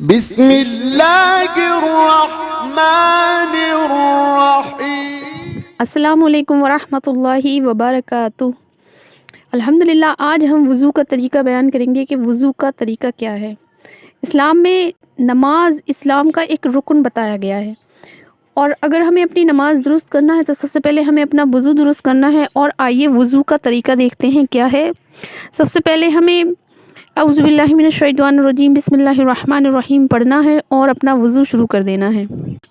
بسم اللہ الرحمن الرحیم۔ السلام علیکم ورحمۃ اللہ وبرکاتہ۔ الحمدللہ، آج ہم وضو کا طریقہ بیان کریں گے کہ وضو کا طریقہ کیا ہے۔ اسلام میں نماز اسلام کا ایک رکن بتایا گیا ہے، اور اگر ہمیں اپنی نماز درست کرنا ہے تو سب سے پہلے ہمیں اپنا وضو درست کرنا ہے۔ اور آئیے وضو کا طریقہ دیکھتے ہیں کیا ہے۔ سب سے پہلے ہمیں اعوذ باللہ من الشیطان الرجیم بسم اللہ الرحمن الرحیم پڑھنا ہے اور اپنا وضو شروع کر دینا ہے۔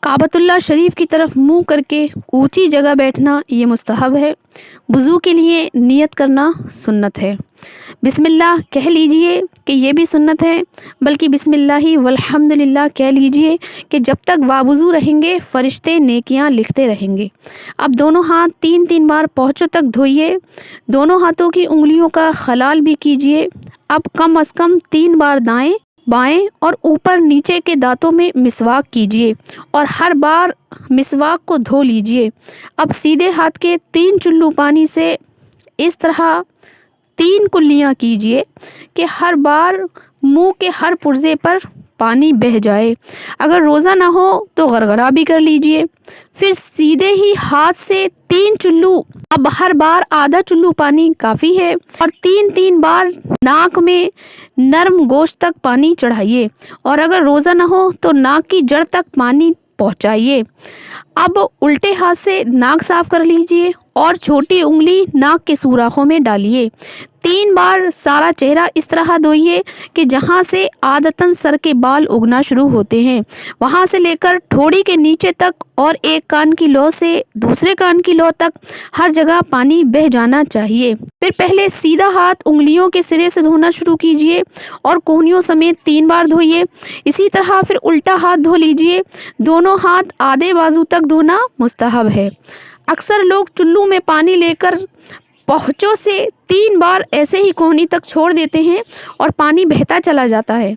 کعبۃ اللہ شریف کی طرف منہ کر کے اونچی جگہ بیٹھنا یہ مستحب ہے۔ وضو کے لیے نیت کرنا سنت ہے۔ بسم اللہ کہہ لیجئے کہ یہ بھی سنت ہے، بلکہ بسم اللہ والحمدللہ کہہ لیجئے کہ جب تک باوضو رہیں گے فرشتے نیکیاں لکھتے رہیں گے۔ اب دونوں ہاتھ تین تین بار پہنچوں تک دھوئیے۔ دونوں ہاتھوں کی انگلیوں کا خلال بھی کیجئے۔ اب کم از کم 3 بار دائیں بائیں اور اوپر نیچے کے دانتوں میں مسواک کیجئے اور ہر بار مسواک کو دھو لیجئے۔ اب سیدھے ہاتھ کے 3 چلو پانی سے اس طرح 3 کلیاں کیجئے کہ ہر بار منہ کے ہر پرزے پر پانی بہہ جائے۔ اگر روزہ نہ ہو تو غرغرہ بھی کر لیجئے۔ پھر سیدھے ہی ہاتھ سے 3 چلو، اب ہر بار آدھا چلو پانی کافی ہے، اور 3 بار ناک میں نرم گوشت تک پانی چڑھائیے، اور اگر روزہ نہ ہو تو ناک کی جڑ تک پانی پہنچائیے۔ اب الٹے ہاتھ سے ناک صاف کر لیجئے اور چھوٹی انگلی ناک کے سوراخوں میں ڈالیے۔ 3 بار سارا چہرہ اس طرح دھوئیے کہ جہاں سے عادتاً سر کے بال اگنا شروع ہوتے ہیں وہاں سے لے کر ٹھوڑی کے نیچے تک، اور ایک کان کی لو سے دوسرے کان کی لو تک ہر جگہ پانی بہہ جانا چاہیے۔ پھر پہلے سیدھا ہاتھ انگلیوں کے سرے سے دھونا شروع کیجئے اور کوہنیوں سمیت 3 بار دھوئیے۔ اسی طرح پھر الٹا ہاتھ دھو لیجئے۔ دونوں ہاتھ آدھے بازو تک دھونا مستحب ہے۔ اکثر لوگ چلو میں پانی لے کر پہچوں سے 3 بار ایسے ہی کوہنی تک چھوڑ دیتے ہیں اور پانی بہتا چلا جاتا ہے۔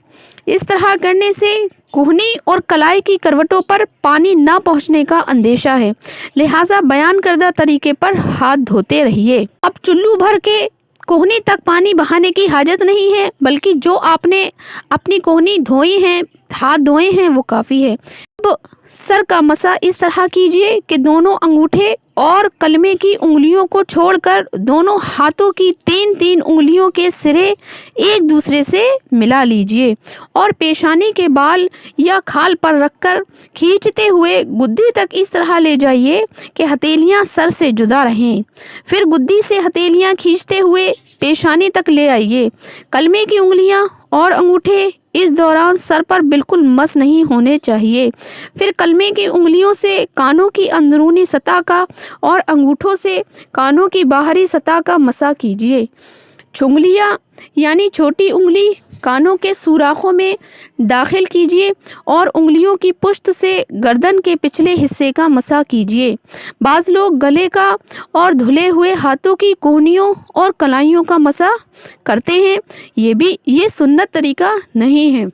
اس طرح کرنے سے کوہنی اور کلائی کی کروٹوں پر پانی نہ پہنچنے کا اندیشہ ہے، لہٰذا بیان کردہ طریقے پر ہاتھ دھوتے رہیے۔ اب چلو بھر کے کوہنی تک پانی بہانے کی حاجت نہیں ہے، بلکہ جو آپ نے اپنی کوہنی دھوئی ہیں، ہاتھ دھوئے ہیں، وہ کافی ہے۔ اب سر کا مسح اس طرح کیجئے کہ دونوں انگوٹھے اور کلمے کی انگلیوں کو چھوڑ کر دونوں ہاتھوں کی 3 انگلیوں کے سرے ایک دوسرے سے ملا لیجئے اور پیشانی کے بال یا کھال پر رکھ کر کھینچتے ہوئے گدی تک اس طرح لے جائیے کہ ہتھیلیاں سر سے جدا رہیں۔ پھر گدی سے ہتھیلیاں کھینچتے ہوئے پیشانی تک لے آئیے۔ کلمے کی انگلیاں اور انگوٹھے اس دوران سر پر بالکل مس نہیں ہونے چاہیے۔ پھر کلمے کی انگلیوں سے کانوں کی اندرونی سطح کا اور انگوٹھوں سے کانوں کی باہری سطح کا مسح کیجیے۔ چنگلیاں یعنی چھوٹی انگلی کانوں کے سوراخوں میں داخل کیجیے اور انگلیوں کی پشت سے گردن کے پچھلے حصے کا مسح کیجیے۔ بعض لوگ گلے کا اور دھلے ہوئے ہاتھوں کی کوہنیوں اور کلائیوں کا مسح کرتے ہیں، یہ سنت طریقہ نہیں ہے۔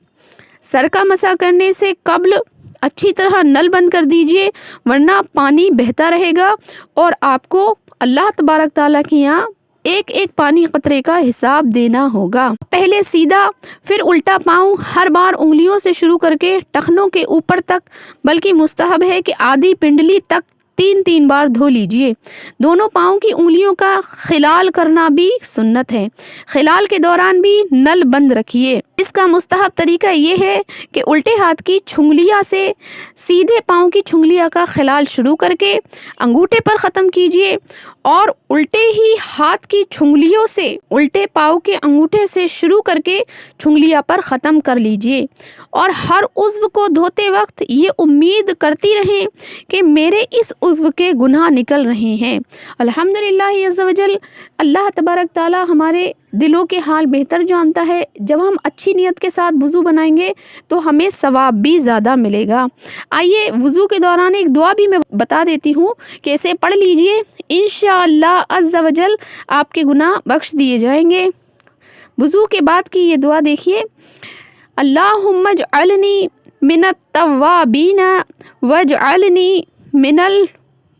سر کا مسح کرنے سے قبل اچھی طرح نل بند کر دیجئے، ورنہ پانی بہتا رہے گا اور آپ کو اللہ تبارک تعالیٰ کے یہاں ایک پانی قطرے کا حساب دینا ہوگا۔ پہلے سیدھا پھر الٹا پاؤں ہر بار انگلیوں سے شروع کر کے ٹخنوں کے اوپر تک، بلکہ مستحب ہے کہ آدھی پنڈلی تک 3 بار دھو لیجئے۔ دونوں پاؤں کی انگلیوں کا خلال کرنا بھی سنت ہے۔ خلال کے دوران بھی نل بند رکھیے۔ اس کا مستحب طریقہ یہ ہے کہ الٹے ہاتھ کی چھنگلیاں سے سیدھے پاؤں کی چھنگلیاں کا خلال شروع کر کے انگوٹھے پر ختم کیجئے، اور الٹے ہی ہاتھ کی چھنگلیوں سے الٹے پاؤں کے انگوٹھے سے شروع کر کے چھنگلیاں پر ختم کر لیجئے، اور ہر عضو کو دھوتے وقت یہ امید کرتی رہیں کہ میرے اس عضو کے گناہ نکل رہے ہیں۔ الحمدللہ عز و جل، اللہ تبارک تعالی ہمارے دلوں کے حال بہتر جانتا ہے۔ جب ہم اچھی نیت کے ساتھ وضو بنائیں گے تو ہمیں ثواب بھی زیادہ ملے گا۔ آئیے وضو کے دوران ایک دعا بھی میں بتا دیتی ہوں کہ اسے پڑھ لیجئے، انشاءاللہ عز و جل آپ کے گناہ بخش دیے جائیں گے۔ وضو کے بعد کی یہ دعا دیکھیے، اللہم اجعلنی من التوابین واجعلنی من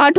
8